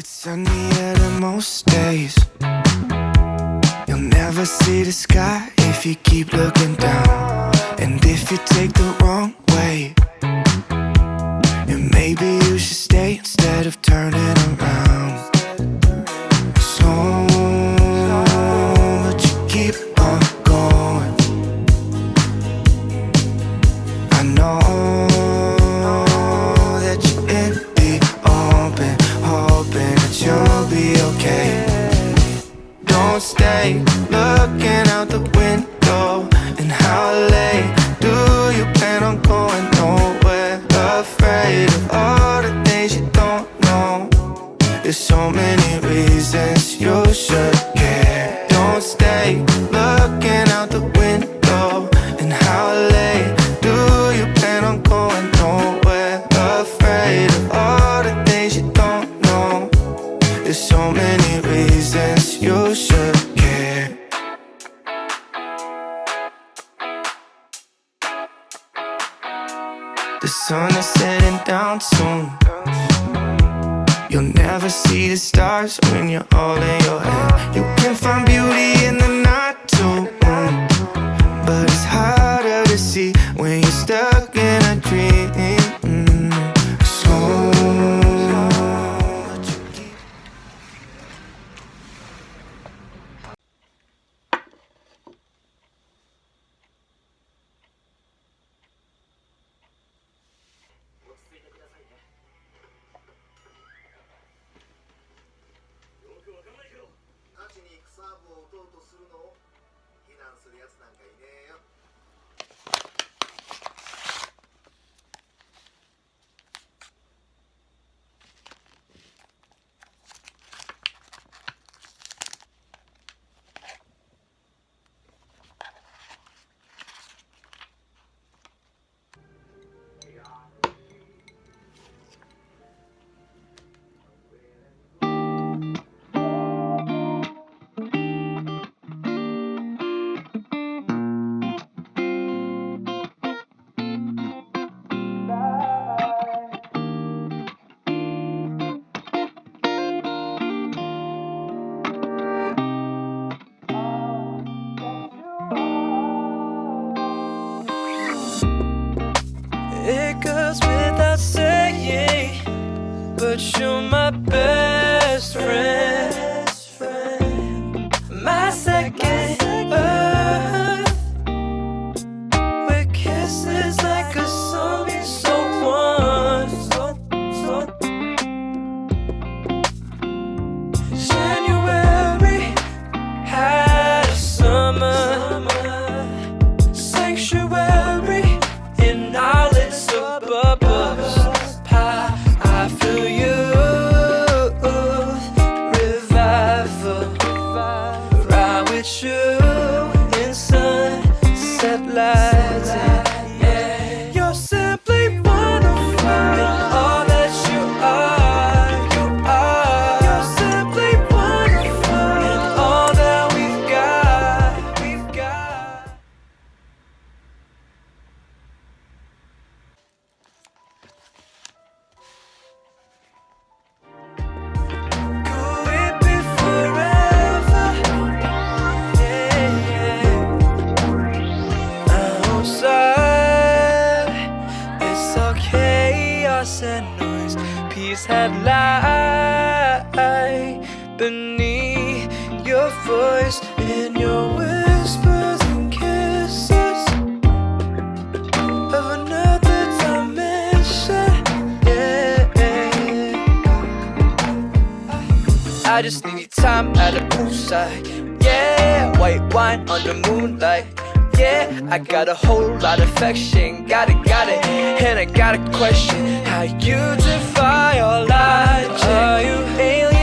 It's sunnier than most days. You'll never see the sky if you keep looking down. And if you take the wrong way, then maybe you should stay instead of turning around. So, but you keep on going. I know that you're in the open, hoping that you'll be okay. Don't stay looking out the window. And how late do you plan on going? Nowhere. Afraid of all the things you don't know. There's so many reasons you should care. Don't stay looking out the window. And how late do you plan on going? Nowhere. Afraid of all the things you don't know. There's so many reasons you should care. The sun is setting down soon. You'll never see the stars when you're all in your head. You can find beauty in the night too, but it's harder to see when you're stuck in a dream. So it goes without saying, but you're my best friend, my second earth, with kisses like a song being so once. January had a summer sanctuary in our suburbs. I feel you, revival. Ride with you in sunset lights. Yeah, you're simply wonderful in all that you are. You are. You're simply wonderful in all that we've got. We've got. Could it be forever? Yeah, yeah. Outside, it's all chaos and noise. Peace had lie beneath your voice and your whispers and kisses of another dimension. Yeah. I just need time at a poolside. Yeah, white wine under moonlight. Yeah, I got a whole lot of affection. Got it, and I got a question. How you defy all logic? Are you alien?